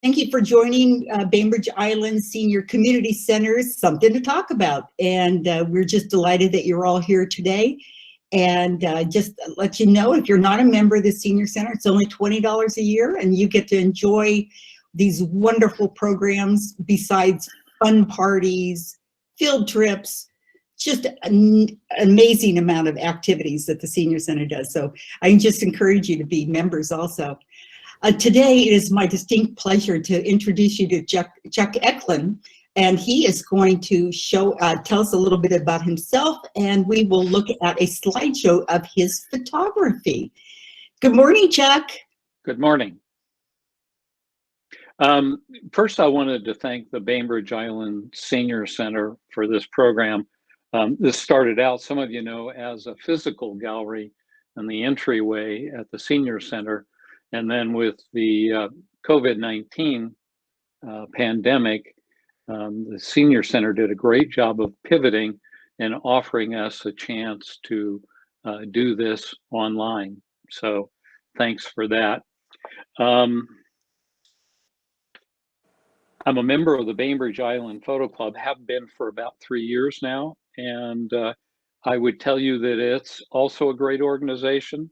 Thank you for joining Bainbridge Island Senior Community Center's Something to Talk About. And we're just delighted that you're all here today. And just let you know, if you're not a member of the Senior Center, it's only $20 a year, and you get to enjoy these wonderful programs besides fun parties, field trips, just an amazing amount of activities that the Senior Center does. So I just encourage you to be members also. Today, it is my distinct pleasure to introduce you to Chuck Eklund, and he is going to tell us a little bit about himself, and we will look at a slideshow of his photography. Good morning, Chuck. Good morning. First, I wanted to thank the Bainbridge Island Senior Center for this program. This started out, some of you know, as a physical gallery in the entryway at the Senior Center. And then with the COVID-19 pandemic, the Senior Center did a great job of pivoting and offering us a chance to do this online. So thanks for that. I'm a member of the Bainbridge Island Photo Club, have been for about 3 years now. And I would tell you that it's also a great organization.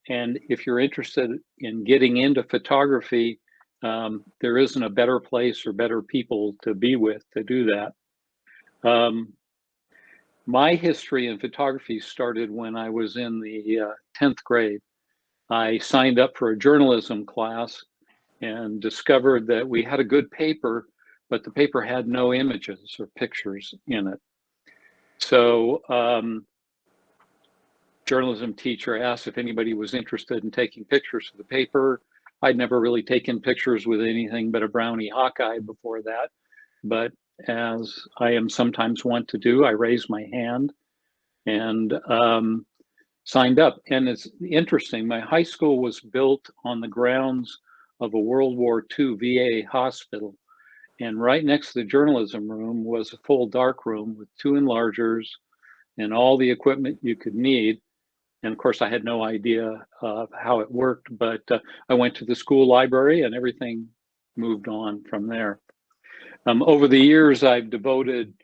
And if you're interested in getting into photography, there isn't a better place or better people to be with to do that. My history in photography started when I was in the 10th grade. I signed up for a journalism class and discovered that we had a good paper, but the paper had no images or pictures in it. So journalism teacher asked if anybody was interested in taking pictures of the paper. I'd never really taken pictures with anything but a Brownie Hawkeye before that. But as I am sometimes wont to do, I raised my hand and signed up. And it's interesting, my high school was built on the grounds of a World War II VA hospital. And right next to the journalism room was a full dark room with 2 enlargers and all the equipment you could need. And of course, I had no idea of how it worked, but I went to the school library and everything moved on from there. Over the years, I've devoted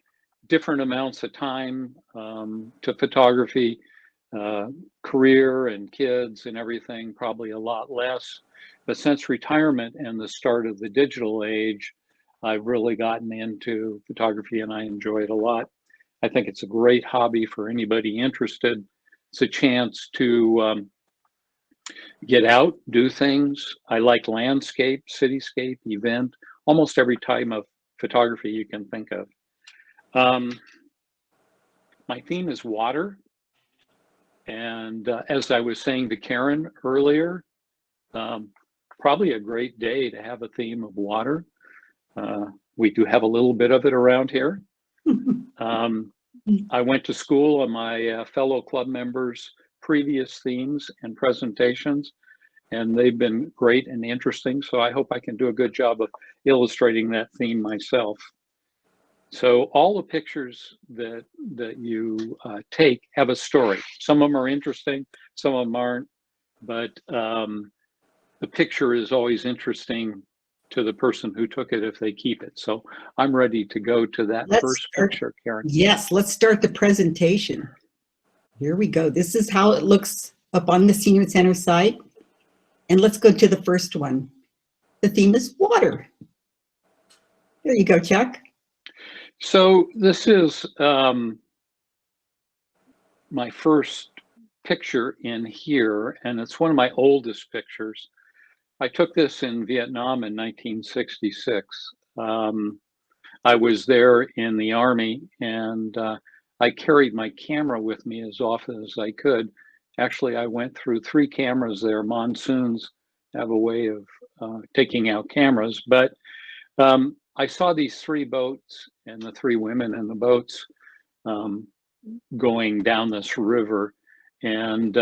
different amounts of time to photography, career and kids and everything, probably a lot less. But since retirement and the start of the digital age, I've really gotten into photography and I enjoy it a lot. I think it's a great hobby for anybody interested. It's a chance to get out, do things. I like landscape, cityscape, event, almost every type of photography you can think of. My theme is water. And as I was saying to Karen earlier, probably a great day to have a theme of water. We do have a little bit of it around here. I went to school on my fellow club members' previous themes and presentations, and they've been great and interesting. So I hope I can do a good job of illustrating that theme myself. So all the pictures that you take have a story. Some of them are interesting, some of them aren't, but the picture is always interesting to the person who took it if they keep it. So I'm ready to go to that first picture, Karen. Yes, let's start the presentation. Here we go. This is how it looks up on the Senior Center site. And let's go to the first one. The theme is water. There you go, Chuck. So this is my first picture in here, and it's one of my oldest pictures. I took this in Vietnam in 1966. I was there in the Army, and I carried my camera with me as often as I could. Actually, I went through 3 cameras there. Monsoons have a way of taking out cameras, but I saw these 3 boats and the 3 women in the boats going down this river. And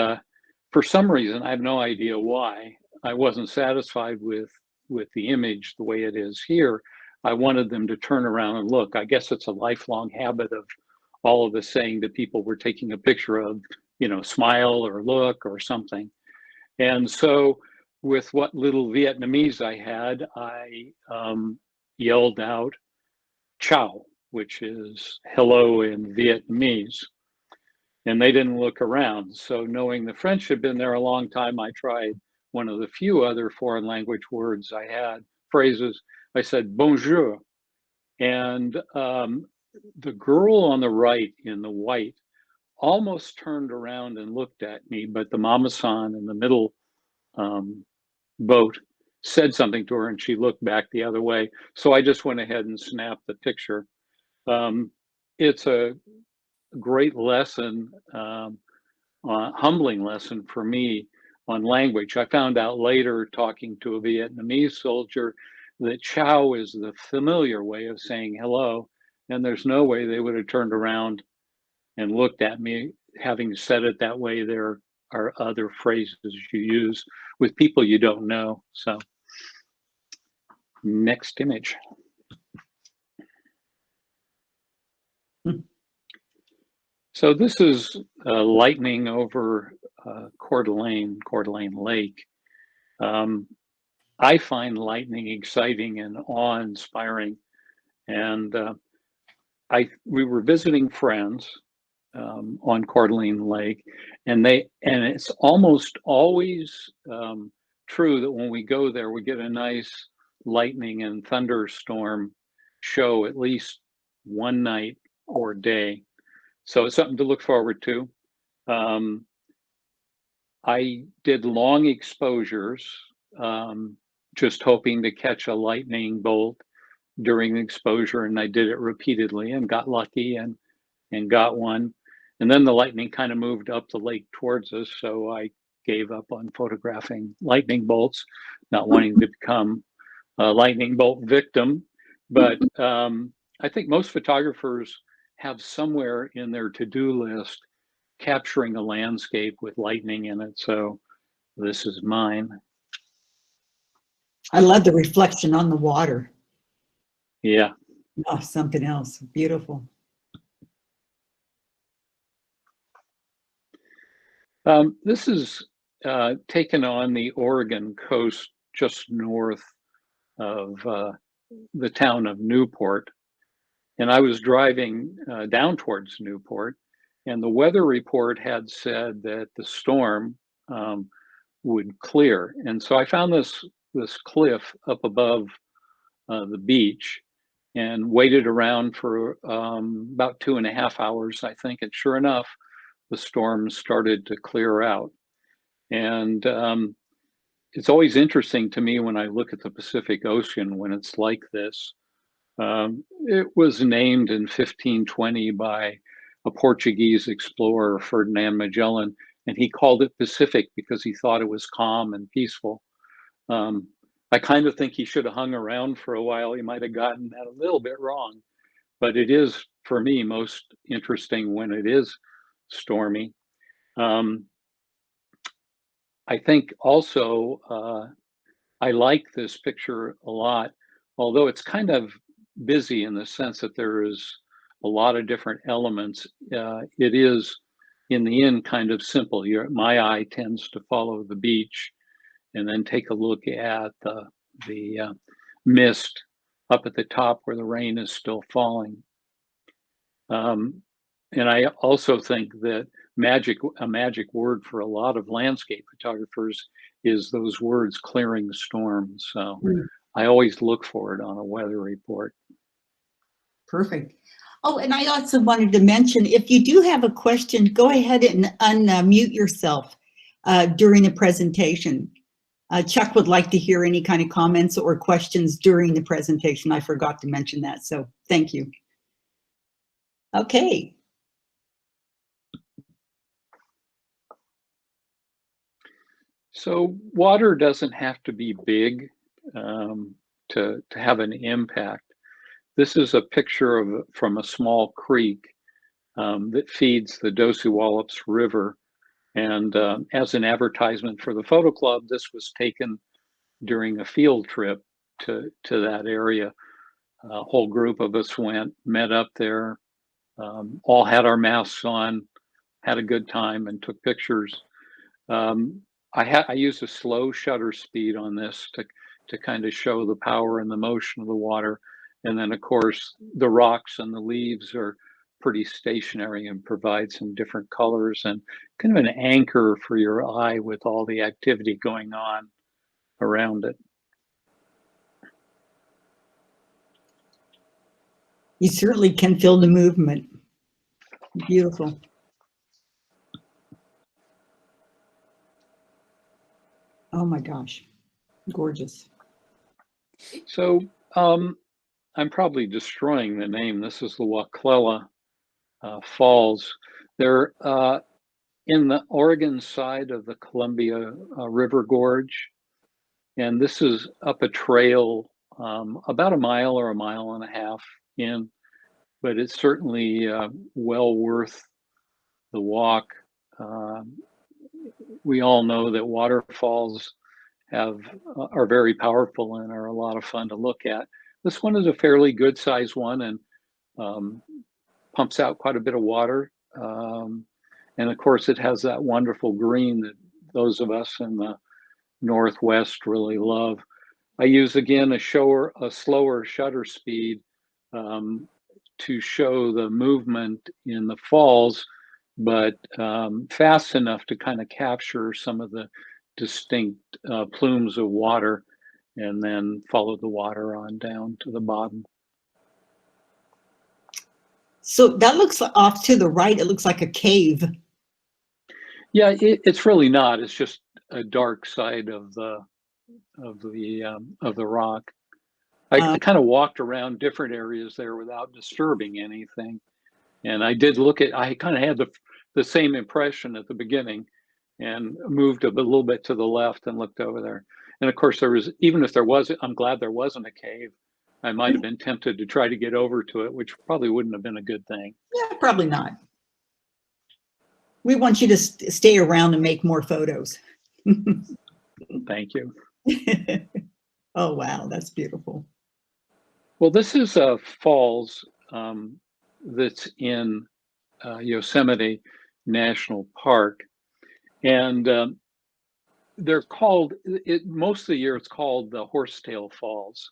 for some reason, I have no idea why, I wasn't satisfied with the image the way it is here. I wanted them to turn around and look. I guess it's a lifelong habit of all of us saying to people we're taking a picture of, you know, smile or look or something. And so with what little Vietnamese I had, I yelled out ciao, which is hello in Vietnamese. And they didn't look around. So knowing the French had been there a long time, I tried one of the few other foreign language words I had, phrases. I said, bonjour. And the girl on the right in the white almost turned around and looked at me, but the mama-san in the middle boat said something to her and she looked back the other way. So I just went ahead and snapped the picture. It's a great lesson, humbling lesson for me on language. I found out later, talking to a Vietnamese soldier, that ciao is the familiar way of saying hello, and there's no way they would have turned around and looked at me. Having said it that way, there are other phrases you use with people you don't know. So, next image. So this is lightning over Coeur d'Alene Lake. I find lightning exciting and awe-inspiring. And we were visiting friends on Coeur d'Alene Lake, and it's almost always true that when we go there, we get a nice lightning and thunderstorm show at least one night or day. So it's something to look forward to. I did long exposures, just hoping to catch a lightning bolt during the exposure, and I did it repeatedly and got lucky and got one. And then the lightning kind of moved up the lake towards us, so I gave up on photographing lightning bolts, not wanting to become a lightning bolt victim. But I think most photographers have somewhere in their to-do list capturing a landscape with lightning in it. So this is mine. I love the reflection on the water. Yeah. Oh, something else. Beautiful. This is taken on the Oregon coast, just north of the town of Newport. And I was driving down towards Newport, and the weather report had said that the storm would clear. And so I found this cliff up above the beach and waited around for about 2.5 hours, I think. And sure enough, the storm started to clear out. And it's always interesting to me when I look at the Pacific Ocean when it's like this. It was named in 1520 by a Portuguese explorer, Ferdinand Magellan, and he called it Pacific because he thought it was calm and peaceful. I kind of think he should have hung around for a while. He might have gotten that a little bit wrong, but it is, for me, most interesting when it is stormy. I think also I like this picture a lot, although it's kind of busy in the sense that there is a lot of different elements. It is, in the end, kind of simple. My eye tends to follow the beach and then take a look at the mist up at the top where the rain is still falling. And I also think that a magic word for a lot of landscape photographers is those words, clearing storms. So I always look for it on a weather report. Perfect. Oh, and I also wanted to mention, if you do have a question, go ahead and unmute yourself during the presentation. Chuck would like to hear any kind of comments or questions during the presentation. I forgot to mention that, so thank you. Okay. So water doesn't have to be big to have an impact. This is a picture from a small creek that feeds the Dosewallips River. And as an advertisement for the photo club, this was taken during a field trip to that area. A whole group of us met up there, all had our masks on, had a good time and took pictures. I used a slow shutter speed on this to kind of show the power and the motion of the water. And then of course the rocks and the leaves are pretty stationary and provide some different colors and kind of an anchor for your eye with all the activity going on around it. You certainly can feel the movement. Beautiful. Oh my gosh, gorgeous. So I'm probably destroying the name. This is the Wauklella Falls. They're in the Oregon side of the Columbia River Gorge. And this is up a trail about a mile or a mile and a half in, but it's certainly well worth the walk. We all know that waterfalls are very powerful and are a lot of fun to look at. This one is a fairly good sized one and pumps out quite a bit of water. And of course it has that wonderful green that those of us in the Northwest really love. I use again a slower shutter speed to show the movement in the falls, but fast enough to kind of capture some of the distinct plumes of water and then follow the water on down to the bottom. So that looks off to the right. It looks like a cave. Yeah, it's really not. It's just a dark side of the rock. I kind of walked around different areas there without disturbing anything, and I did look at. I kind of had the same impression at the beginning, and moved a little bit to the left and looked over there. And of course, there was, even if there was, I'm glad there wasn't a cave. I might have been tempted to try to get over to it, which probably wouldn't have been a good thing. Yeah, probably not. We want you to stay around and make more photos. Thank you. Oh, wow, that's beautiful. Well, this is a falls that's in Yosemite National Park. And they're called, most of the year it's called the Horsetail Falls.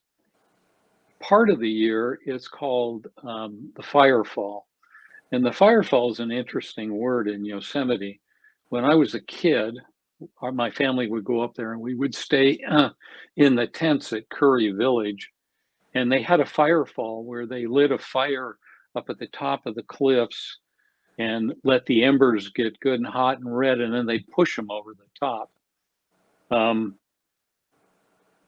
Part of the year it's called the Firefall. And the Firefall is an interesting word in Yosemite. When I was a kid, my family would go up there and we would stay in the tents at Curry Village. And they had a firefall where they lit a fire up at the top of the cliffs and let the embers get good and hot and red, and then they push them over the top.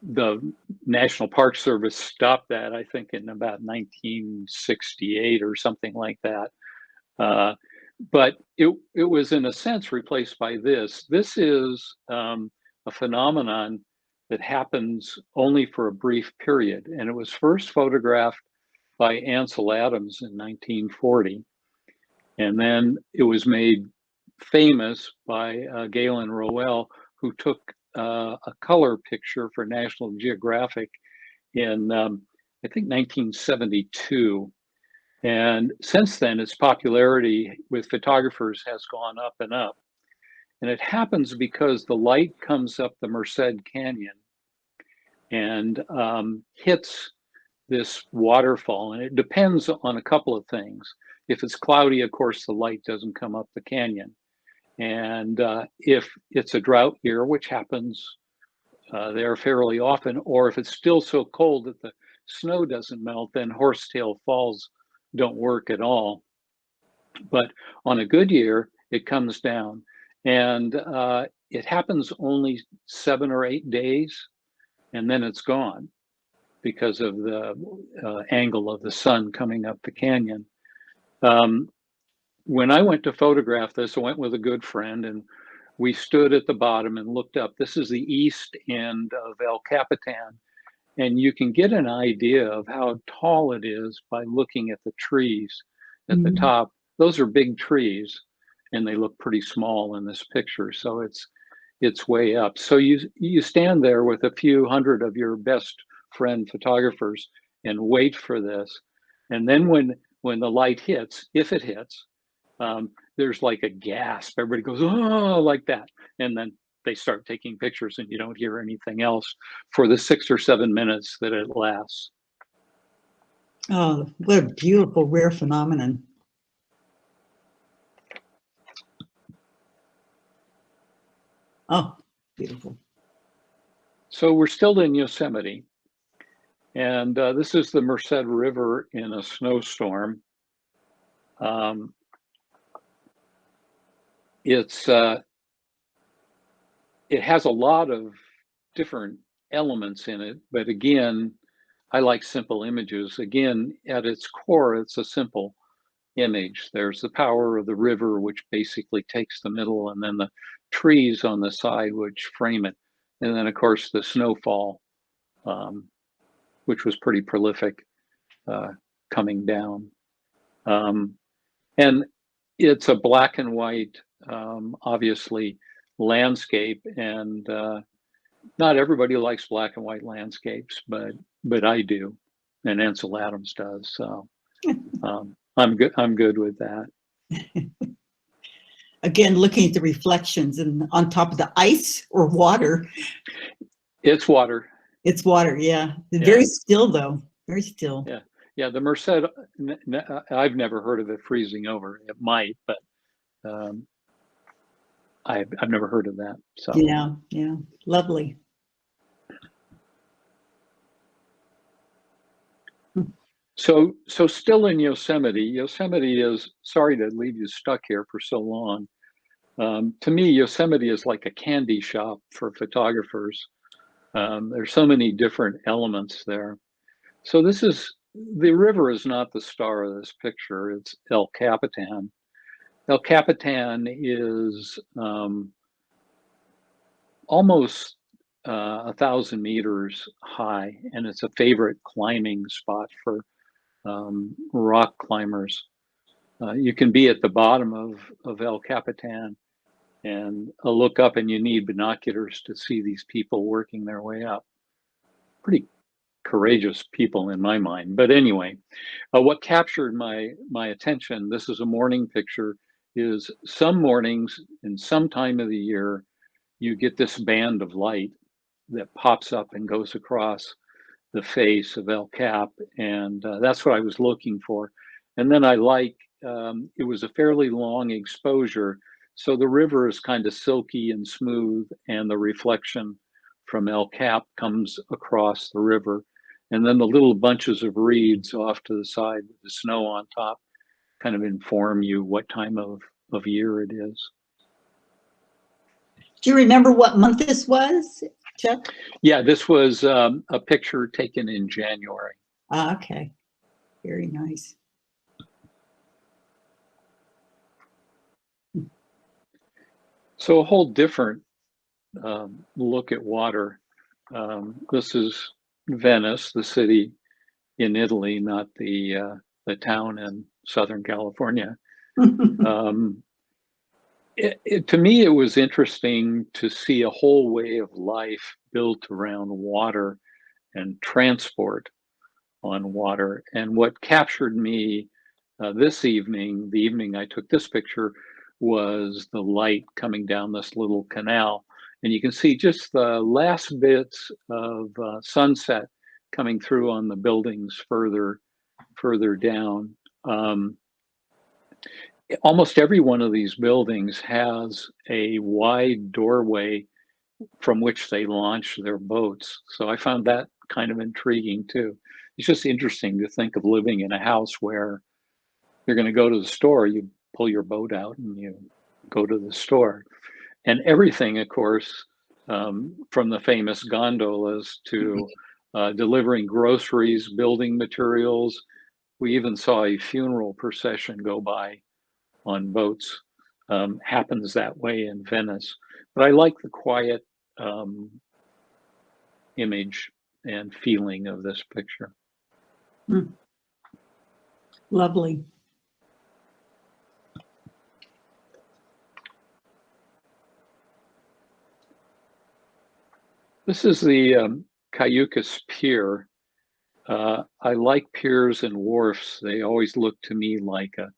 The National Park Service stopped that, I think, in about 1968 or something like that. But it was, in a sense, replaced by this. This is a phenomenon that happens only for a brief period, and it was first photographed by Ansel Adams in 1940. And then it was made famous by Galen Rowell, who took a color picture for National Geographic in, I think, 1972. And since then, its popularity with photographers has gone up and up. And it happens because the light comes up the Merced Canyon and hits this waterfall. And it depends on a couple of things. If it's cloudy, of course, the light doesn't come up the canyon. And if it's a drought year, which happens there fairly often, or if it's still so cold that the snow doesn't melt, then Horsetail Falls don't work at all. But on a good year, it comes down. And it happens only 7 or 8 days, and then it's gone because of the angle of the sun coming up the canyon. When I went to photograph this, I went with a good friend, and we stood at the bottom and looked up. This is the east end of El Capitan, and you can get an idea of how tall it is by looking at the trees at the top. Those are big trees, and they look pretty small in this picture, so it's way up. So you stand there with a few hundred of your best friend photographers and wait for this. And then when the light hits, if it hits, there's like a gasp. Everybody goes, oh, like that. And then they start taking pictures and you don't hear anything else for the 6 or 7 minutes that it lasts. Oh, what a beautiful, rare phenomenon. Oh, beautiful. So we're still in Yosemite, and this is the Merced River in a snowstorm. It has a lot of different elements in it, but again, I like simple images. Again, at its core, it's a simple image. There's the power of the river, which basically takes the middle, and then the trees on the side, which frame it. And then, of course, the snowfall, which was pretty prolific coming down. And it's a black and white, obviously, landscape. And not everybody likes black and white landscapes, but I do, and Ansel Adams does. So I'm good with that. Again, looking at the reflections and on top of the ice or water. It's water. It's water, yeah. Very still though, very still. Yeah, yeah. The Merced, I've never heard of it freezing over. It might, but I've never heard of that. So yeah, lovely. So still in Yosemite. Yosemite is, sorry to leave you stuck here for so long. To me, Yosemite is like a candy shop for photographers. There's so many different elements there. So the river is not the star of this picture, it's El Capitan. El Capitan is almost 1,000 meters high, and it's a favorite climbing spot for rock climbers. You can be at the bottom of El Capitan and look up, and you need binoculars to see these people working their way up. Pretty courageous people in my mind. But anyway, what captured my attention, this is a morning picture, is some mornings in some time of the year, you get this band of light that pops up and goes across the face of El Cap, and that's what I was looking for. And then I like, it was a fairly long exposure, so the river is kind of silky and smooth, and the reflection from El Cap comes across the river. And then the little bunches of reeds off to the side with the snow on top kind of inform you what time of year it is. Do you remember what month this was, Chuck? Yeah, this was a picture taken in January. Ah, okay, very nice. So a whole different look at water. This is Venice, the city in Italy, not the town in Southern California. To me, it was interesting to see a whole way of life built around water and transport on water. And what captured me this evening, the evening I took this picture, was the light coming down this little canal. And you can see just the last bits of sunset coming through on the buildings further down. Almost every one of these buildings has a wide doorway from which they launch their boats. So I found that kind of intriguing too. It's just interesting to think of living in a house where you're going to go to the store, you pull your boat out and you go to the store. And everything, of course, from the famous gondolas to delivering groceries, building materials. We even saw a funeral procession go by on boats. Happens that way in Venice. But I like the quiet image and feeling of this picture. Lovely. This is the Cayucos Pier. I like piers and wharfs. They always look to me like a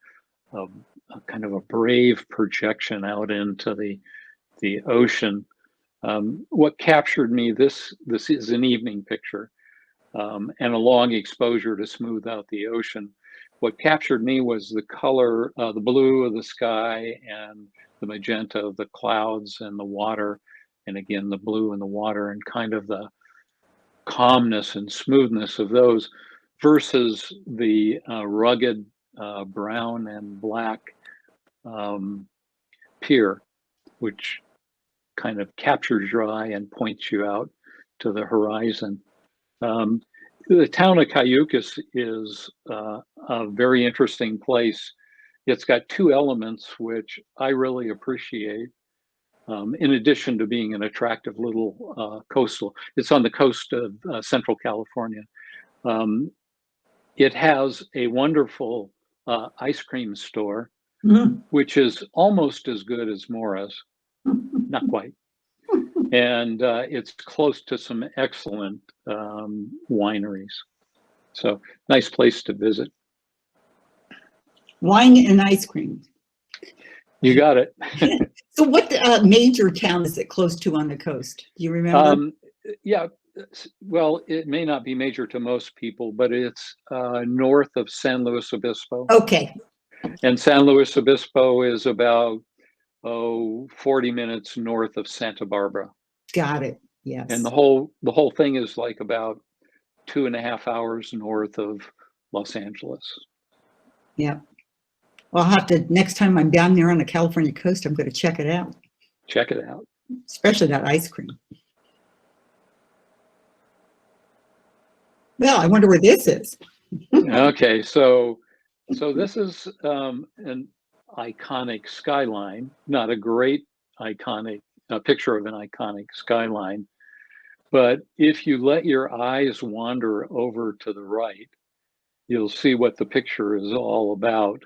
kind of a brave projection out into the ocean. What captured me, this is an evening picture, and a long exposure to smooth out the ocean. What captured me was the color, the blue of the sky and the magenta of the clouds and the water, and again, the blue in the water, and kind of the calmness and smoothness of those versus the rugged brown and black pier, which kind of captures your eye and points you out to the horizon. The town of Cayucos is a very interesting place. It's got two elements which I really appreciate. In addition to being an attractive little coastal, it's on the coast of Central California. It has a wonderful ice cream store, which is almost as good as Mora's, not quite. And it's close to some excellent wineries. So nice place to visit. Wine and ice cream. You got it. So what major town is it close to on the coast? Do you remember? Yeah, well, it may not be major to most people, but it's north of San Luis Obispo. Okay. And San Luis Obispo is about 40 minutes north of Santa Barbara. Got it. Yes. And the whole thing is like about 2.5 hours north of Los Angeles. Yep. Well, I'll have to, next time I'm down there on the California coast, I'm going to check it out. Check it out. Especially that ice cream. Well, I wonder where this is. Okay, so this is an iconic skyline, not a great iconic picture of an iconic skyline, but if you let your eyes wander over to the right, you'll see what the picture is all about.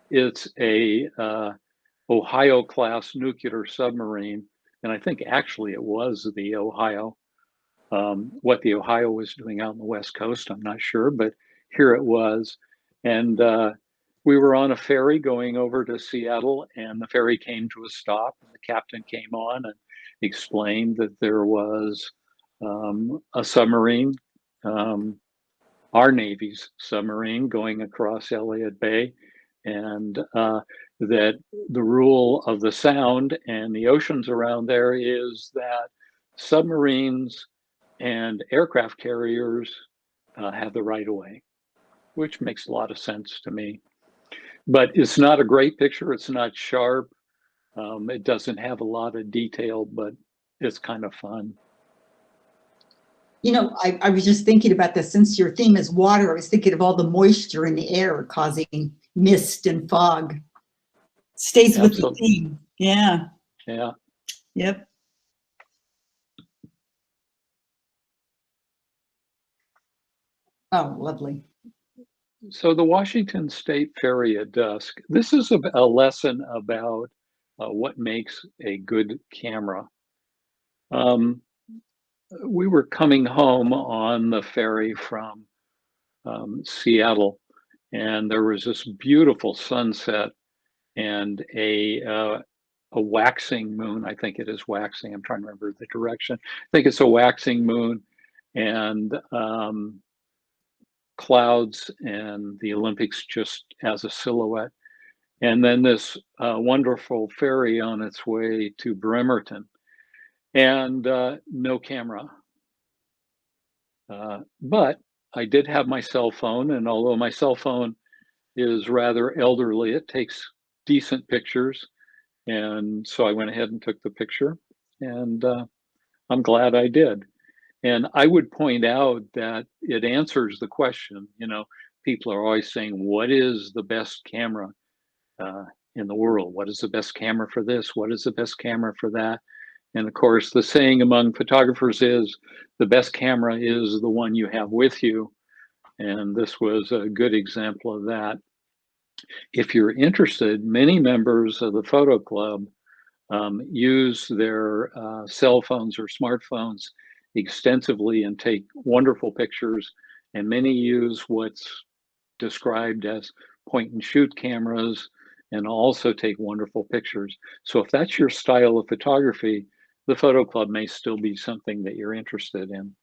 It's a Ohio-class nuclear submarine, and I think actually it was the Ohio. What the Ohio was doing out on the West Coast, I'm not sure, but here it was. And we were on a ferry going over to Seattle, and the ferry came to a stop, and the captain came on and explained that there was a submarine, our Navy's submarine, going across Elliott Bay, and that the rule of the Sound and the oceans around there is that submarines and aircraft carriers have the right of way, which makes a lot of sense to me. But it's not a great picture. It's not sharp. It doesn't have a lot of detail, but it's kind of fun. You know, I was just thinking about this. Since your theme is water, I was thinking of all the moisture in the air causing mist and fog. Stays with the theme. Yeah. Yeah. Yep. Oh, lovely. So the Washington State Ferry at dusk, this is a lesson about what makes a good camera. We were coming home on the ferry from Seattle, and there was this beautiful sunset and a waxing moon. I think it is waxing. I'm trying to remember the direction. I think it's a waxing moon, and clouds and the Olympics just as a silhouette. And then this wonderful ferry on its way to Bremerton, and no camera. But I did have my cell phone, and although my cell phone is rather elderly, it takes decent pictures. And so I went ahead and took the picture, and I'm glad I did. And I would point out that it answers the question. You know, people are always saying, what is the best camera in the world? What is the best camera for this? What is the best camera for that? And of course, the saying among photographers is the best camera is the one you have with you. And this was a good example of that. If you're interested, many members of the photo club use their cell phones or smartphones extensively and take wonderful pictures. And many use what's described as point and shoot cameras and also take wonderful pictures. So if that's your style of photography, the photo club may still be something that you're interested in.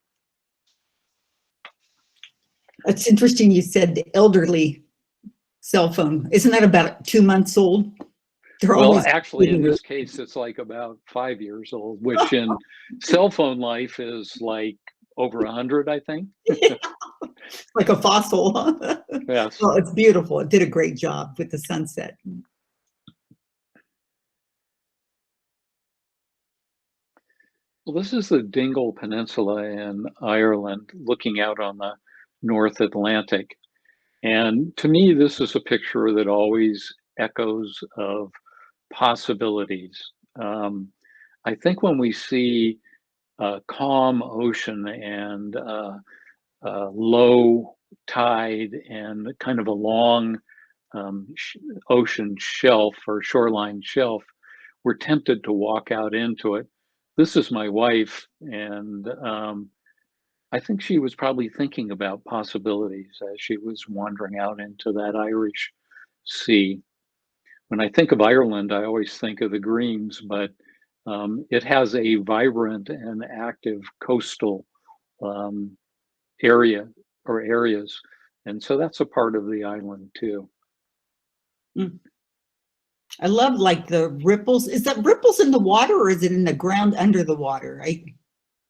It's interesting you said the elderly cell phone. Isn't that about 2 months old? They're Well, always actually, in getting this case, it's like about 5 years old, which in cell phone life is like over 100, I think. like a fossil. Huh? Yes. Well, it's beautiful. It did a great job with the sunset. Well, this is the Dingle Peninsula in Ireland, looking out on the North Atlantic. And to me, this is a picture that always echoes of possibilities. I think when we see a calm ocean and low tide and kind of a long ocean shelf or shoreline shelf, we're tempted to walk out into it. This is my wife, and I think she was probably thinking about possibilities as she was wandering out into that Irish Sea. When I think of Ireland, I always think of the Greens, but it has a vibrant and active coastal area or areas. And so that's a part of the island too. I love like the ripples. Is that ripples in the water or is it in the ground under the water?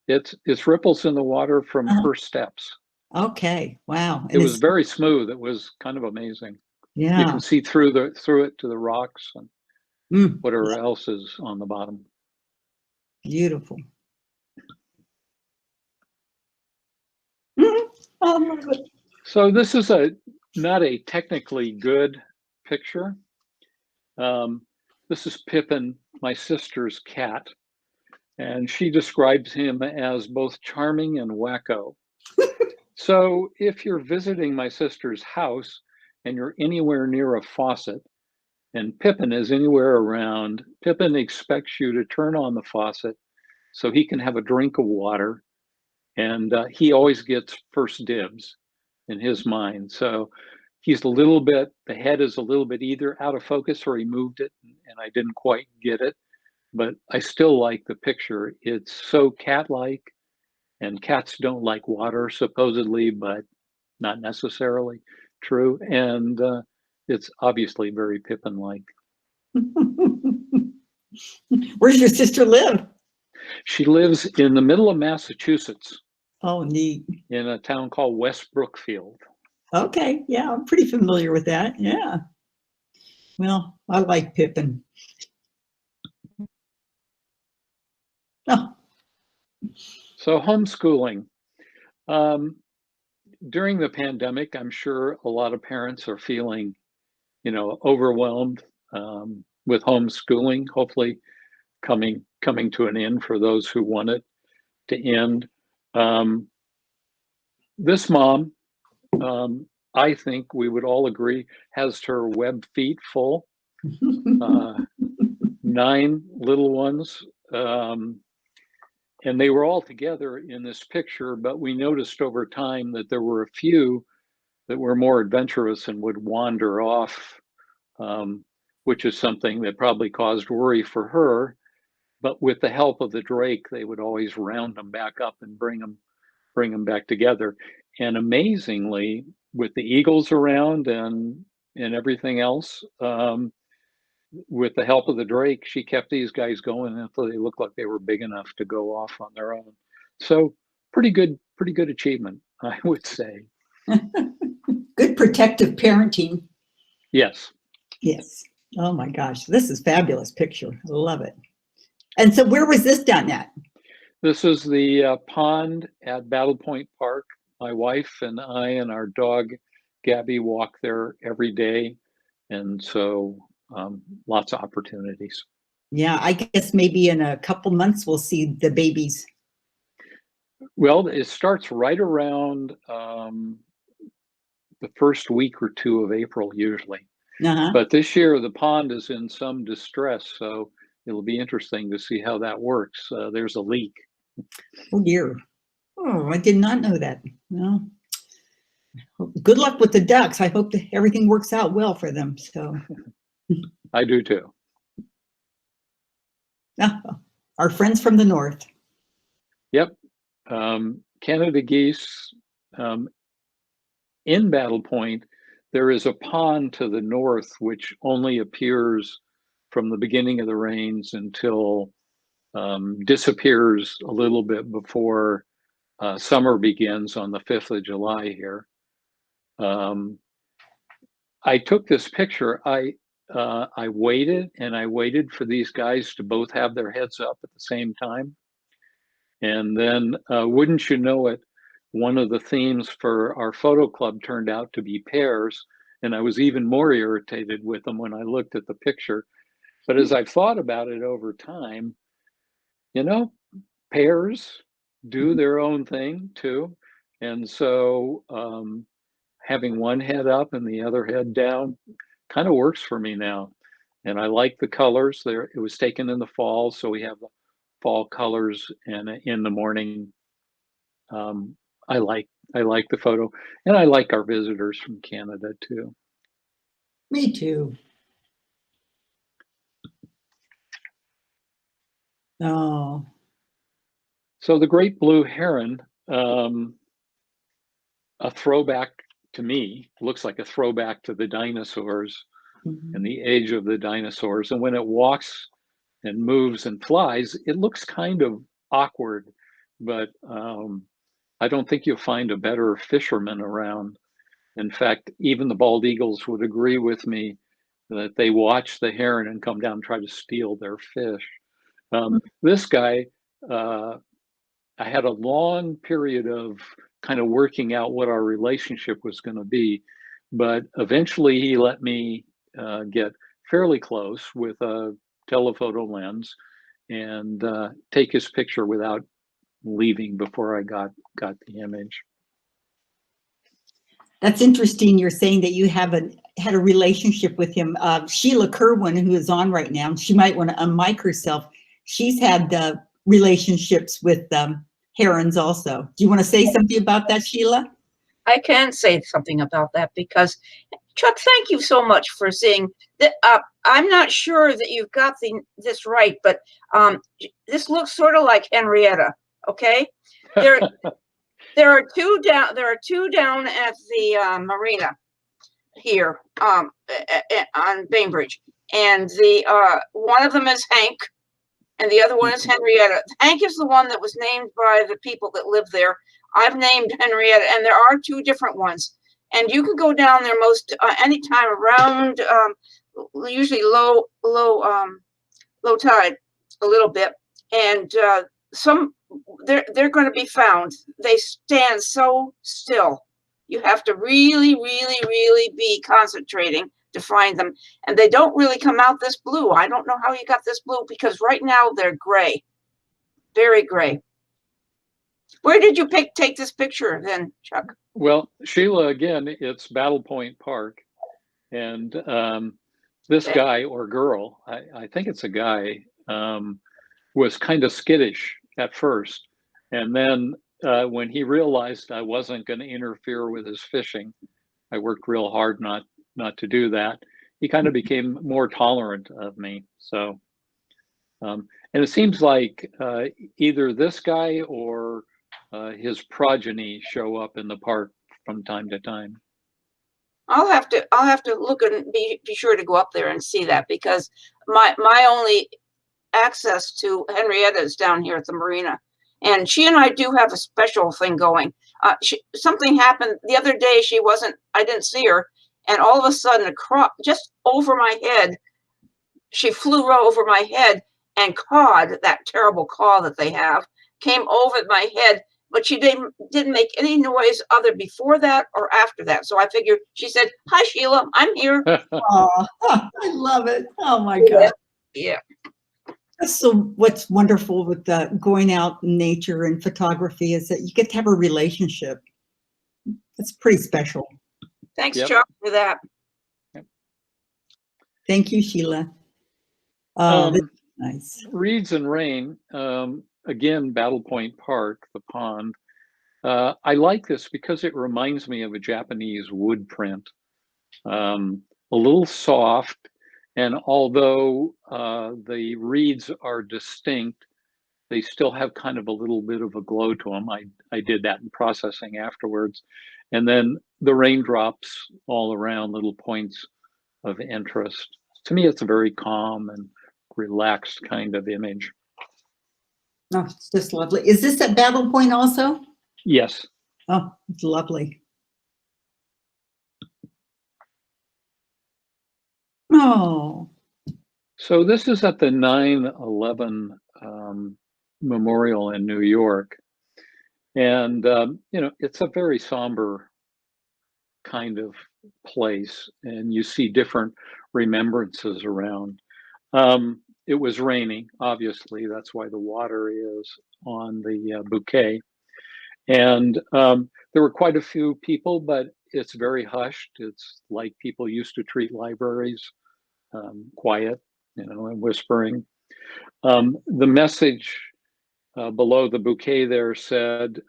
It's ripples in the water from her steps. Okay, wow. It was very smooth. It was kind of amazing. Yeah. You can see through it to the rocks and whatever yeah. else is on the bottom. Beautiful. So this is not a technically good picture. This is Pippin, my sister's cat, and she describes him as both charming and wacko. So if you're visiting my sister's house and you're anywhere near a faucet and Pippin is anywhere around, Pippin expects you to turn on the faucet so he can have a drink of water, and he always gets first dibs in his mind. So he's the head is a little bit either out of focus or he moved it and I didn't quite get it, but I still like the picture. It's so cat-like, and cats don't like water supposedly, but not necessarily true. And it's obviously very Pippin-like. Where does your sister live? She lives in the middle of Massachusetts. Oh, neat. In a town called West Brookfield. Okay, yeah, I'm pretty familiar with that. Yeah. Well, I like Pippin. Oh. So homeschooling. During the pandemic, I'm sure a lot of parents are feeling, overwhelmed with homeschooling, hopefully coming to an end for those who want it to end. This mom, I think we would all agree, has her web feet full. 9 little ones. And they were all together in this picture, but we noticed over time that there were a few that were more adventurous and would wander off, which is something that probably caused worry for her. But with the help of the Drake, they would always round them back up and bring them back together. And amazingly, with the eagles around and everything else, with the help of the Drake, she kept these guys going until they looked like they were big enough to go off on their own. So pretty good achievement, I would say. Good protective parenting. Yes. Yes. Oh my gosh, this is a fabulous picture. I love it. And so where was this done at? This is the pond at Battle Point Park. My wife and I and our dog, Gabby, walk there every day. And so lots of opportunities. Yeah, I guess maybe in a couple months we'll see the babies. Well, it starts right around the first week or two of April usually. But this year the pond is in some distress, so it'll be interesting to see how that works. There's a leak. Oh dear. Oh, I did not know that. Well, good luck with the ducks. I hope that everything works out well for them. So I do too. Oh, our friends from the north. Yep. Canada geese. In Battle Point, there is a pond to the north which only appears from the beginning of the rains until disappears a little bit before summer begins on the 5th of July here. I took this picture. I waited and I waited for these guys to both have their heads up at the same time. And then wouldn't you know it, one of the themes for our photo club turned out to be pairs. And I was even more irritated with them when I looked at the picture. But as I've thought about it over time, you know, pairs do their own thing too. And so having one head up and the other head down kind of works for me now. And I like the colors there. It was taken in the fall, so we have the fall colors, and in the morning, I like the photo, and I like our visitors from Canada too. Me too. Oh. So the great blue heron, a throwback to me, looks like a throwback to the dinosaurs and the age of the dinosaurs. And when it walks and moves and flies, it looks kind of awkward, but I don't think you'll find a better fisherman around. In fact, even the bald eagles would agree with me that they watch the heron and come down and try to steal their fish. This guy, I had a long period of kind of working out what our relationship was going to be, but eventually he let me get fairly close with a telephoto lens and take his picture without leaving before I got the image. That's interesting. You're saying that you haven't had a relationship with him. Sheila Kerwin, who is on right now, she might want to unmic herself. She's had relationships with herons also. Do you want to say something about that, Sheila? I can say something about that because, Chuck, thank you so much for seeing that. I'm not sure that you've got this right, but this looks sort of like Henrietta. Okay, there are two down. There are two down at the marina here on Bainbridge, and the one of them is Hank, and the other one is Henrietta. Hank is the one that was named by the people that live there. I've named Henrietta, and there are two different ones. And you can go down there most anytime around, usually low tide, a little bit, and they're going to be found. They stand so still. You have to really, really, really be concentrating to find them. And they don't really come out this blue. I don't know how you got this blue because right now they're gray, very gray. Where did you take this picture then, Chuck? Well, Sheila, again, it's Battle Point Park. And this guy or girl, I think it's a guy, was kind of skittish at first. And then when he realized I wasn't going to interfere with his fishing, I worked real hard not to do that. He kind of became more tolerant of me. So, and it seems like either this guy or his progeny show up in the park from time to time. I'll have to look and be sure to go up there and see that because my only access to Henrietta is down here at the marina, and she and I do have a special thing going. Something happened the other day. I didn't see her, and all of a sudden, just over my head, she flew over my head and cawed, that terrible caw that they have, came over my head. But she didn't make any noise other before that or after that. So I figured, she said, "Hi, Sheila, I'm here." Oh, I love it. Oh my God. Yeah. So what's wonderful with going out in nature and photography is that you get to have a relationship. That's pretty special. Thanks, Chuck, for that. Yep. Thank you, Sheila. Oh, this is nice. Reeds and Rain. Again, Battle Point Park, the pond. I like this because it reminds me of a Japanese wood print. A little soft, and although the reeds are distinct, they still have kind of a little bit of a glow to them. I did that in processing afterwards. And then the raindrops all around, little points of interest. To me, it's a very calm and relaxed kind of image. Oh, it's just lovely. Is this at Battle Point also? Yes. Oh, it's lovely. Oh, So this is at the 9/11 memorial in New York. And, you know, it's a very somber kind of place, and you see different remembrances around. It was raining, obviously, that's why the water is on the bouquet. And there were quite a few people, but it's very hushed. It's like people used to treat libraries, quiet, you know, and whispering. The message below the bouquet there said,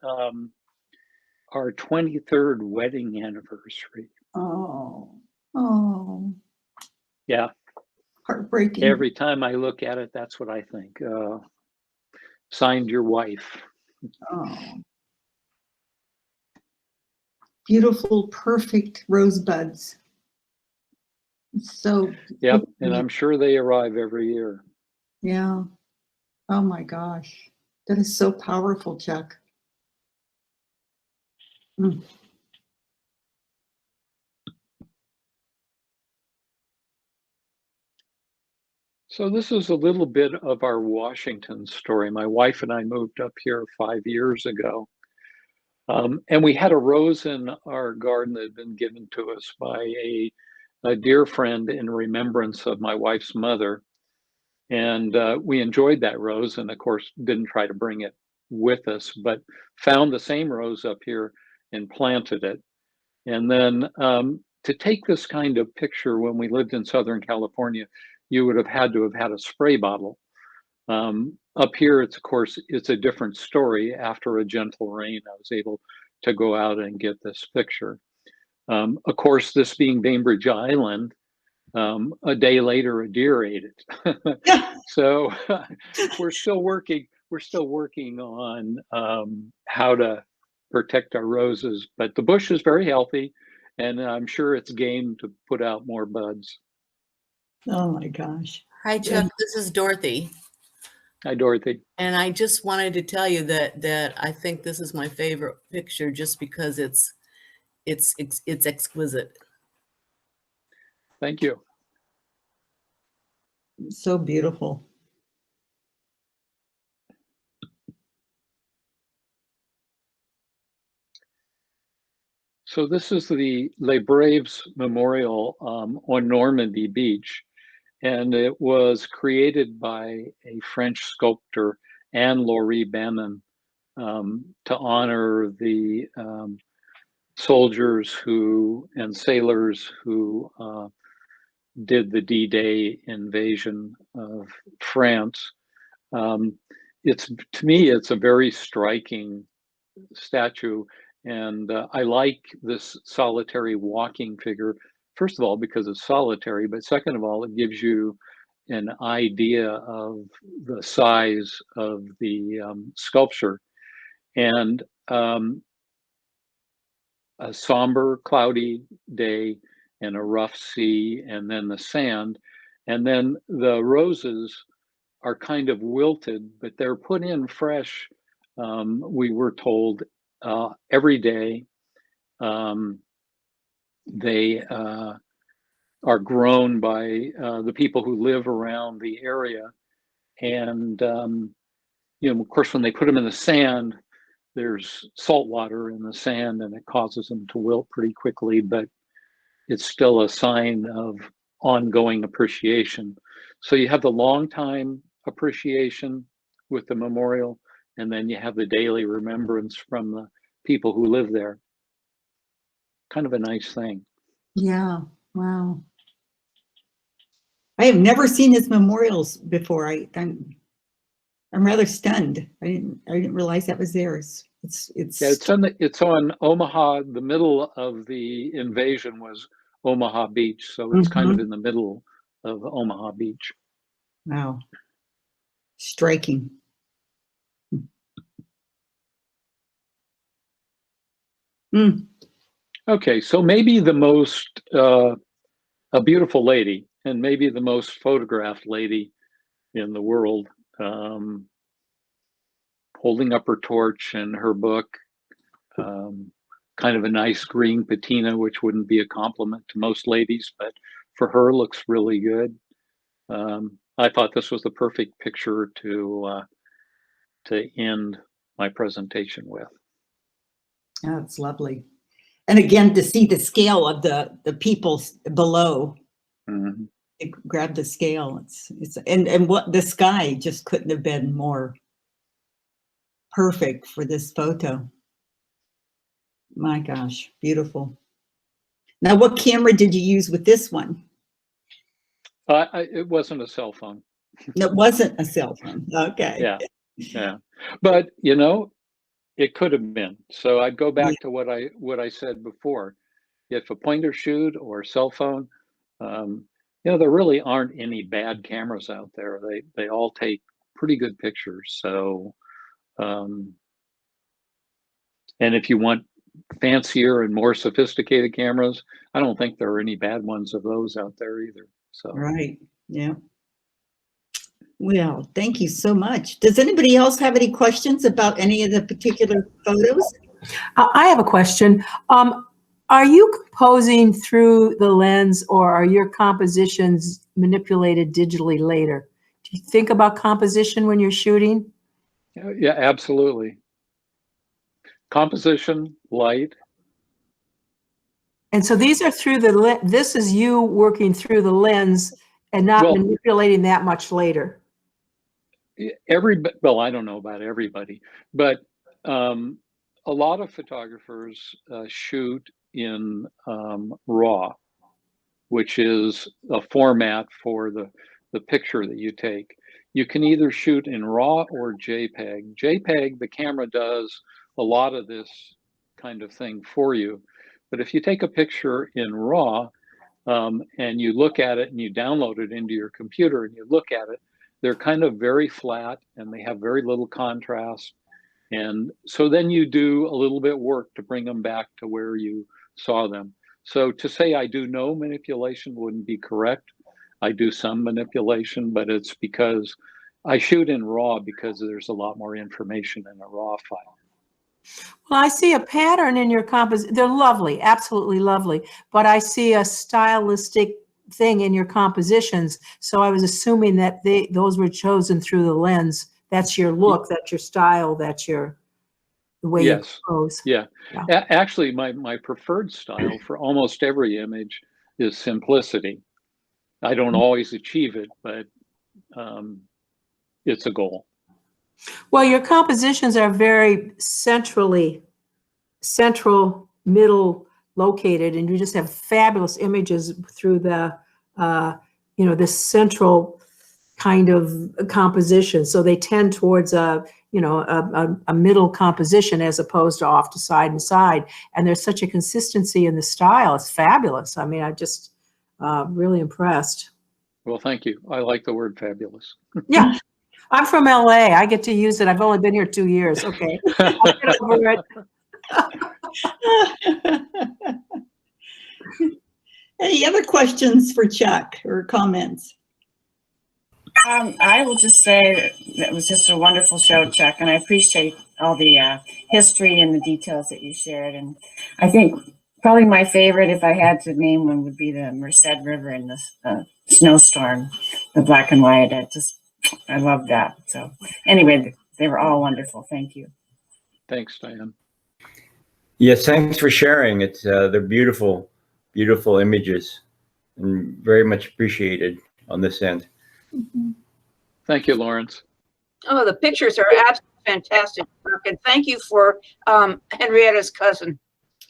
our 23rd wedding anniversary. oh, oh, Yeah, heartbreaking. every time I look at it, that's what I think. Signed, your wife. Oh. Beautiful, perfect rosebuds. So, Yep, and I'm sure they arrive every year. yeah. Oh my gosh. That is so powerful, Chuck. Mm. So this is a little bit of our Washington story. My wife and I moved up here 5 years ago. And we had a rose in our garden that had been given to us by a dear friend in remembrance of my wife's mother. And we enjoyed that rose, and of course, didn't try to bring it with us, but found the same rose up here and planted it. And then to take this kind of picture when we lived in Southern California, you would have had to have had a spray bottle. Up here, it's of course, it's a different story. After a gentle rain, I was able to go out and get this picture. Of course, this being Bainbridge Island, a day later, a deer ate it. So we're still working on how to protect our roses, but the bush is very healthy, and I'm sure it's game to put out more buds. Oh my gosh. Hi, Chuck. This is Dorothy. Hi, Dorothy. And I just wanted to tell you that I think this is my favorite picture just because it's exquisite. Thank you. So beautiful. So this is the Les Braves Memorial on Normandy Beach, and it was created by a French sculptor, Anne-Laurie Bannon, to honor the soldiers and sailors who did the D-Day invasion of France. To me, it's a very striking statue. And I like this solitary walking figure, first of all, because it's solitary, but second of all, it gives you an idea of the size of the sculpture. And a somber, cloudy day and a rough sea, and then the sand. And then the roses are kind of wilted, but they're put in fresh, we were told, every day. They are grown by the people who live around the area. And, you know, of course, when they put them in the sand, there's salt water in the sand and it causes them to wilt pretty quickly, but it's still a sign of ongoing appreciation. So you have the long time appreciation with the memorial, and then you have the daily remembrance from the people who live there. Kind of a nice thing. Yeah. Wow. I have never seen his memorials before. I'm rather stunned. I didn't realize that was theirs. Yeah, it's on Omaha. The middle of the invasion was Omaha Beach, so it's kind of in the middle of Omaha Beach. Wow. Striking. Mm. Okay, so maybe the most, a beautiful lady, and maybe the most photographed lady in the world, holding up her torch and her book, kind of a nice green patina, which wouldn't be a compliment to most ladies, but for her looks really good. I thought this was the perfect picture to end my presentation with. Oh, it's lovely. And again, to see the scale of the people below, Mhm. grab the scale. And what the sky just couldn't have been more perfect for this photo. My gosh, beautiful. Now, what camera did you use with this one? It wasn't a cell phone. It wasn't a cell phone. Okay. Yeah, yeah. But you know, it could have been. So I'd go back to what I said before. If a point and shoot or cell phone, you know, there really aren't any bad cameras out there. They all take pretty good pictures. So, and if you want fancier and more sophisticated cameras, I don't think there are any bad ones of those out there either. So, Right. Yeah. Well, thank you so much. Does anybody else have any questions about any of the particular photos? I have a question. Are you composing through the lens, or are your compositions manipulated digitally later? Do you think about composition when you're shooting? yeah, absolutely. Composition, light. And so these are through the this is you working through the lens and not Well, manipulating that much later. Well, I don't know about everybody, but a lot of photographers shoot in RAW, which is a format for the picture that you take. You can either shoot in RAW or JPEG. JPEG, the camera does a lot of this kind of thing for you. But if you take a picture in RAW and you look at it and you download it into your computer and you look at it, they're kind of very flat and they have very little contrast. And so then you do a little bit work to bring them back to where you saw them. So to say I do no manipulation wouldn't be correct. I do some manipulation, but it's because I shoot in RAW because there's a lot more information in a RAW file. Well, I see a pattern in your composition. They're lovely, absolutely lovely. But I see a stylistic thing in your compositions. So I was assuming that those were chosen through the lens. That's your look, that's your style, that's the way you compose. Yeah. Actually, my preferred style for almost every image is simplicity. I don't always achieve it, but it's a goal. Well, your compositions are very middle located, and you just have fabulous images through the, this central kind of composition. So they tend towards a middle composition as opposed to off to side and side. And there's such a consistency in the style. It's fabulous. I mean, I just really impressed. Well, thank you. I like the word fabulous. Yeah. I'm from LA. I get to use it. I've only been here 2 years. Okay. I'll get over it. Any other questions for Chuck or comments? I will just say that it was just a wonderful show, Chuck, and I appreciate all the history and the details that you shared. And I think probably my favorite, if I had to name one, would be the Merced River in the Snowstorm, the black and white. I love that. So anyway, they were all wonderful. Thank you. Thanks, Diane. Yes, thanks for sharing. It's they're beautiful, beautiful images, and very much appreciated on this end. Thank you, Lawrence. Oh, the pictures are absolutely fantastic, Mark, and thank you for Henrietta's cousin.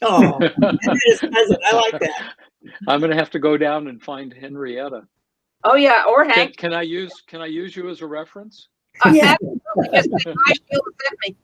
Oh, Henrietta's cousin. I like that. I'm going to have to go down and find Henrietta. Oh yeah, or Hank. Can I use you as a reference? Yeah. Yes, I feel sent me.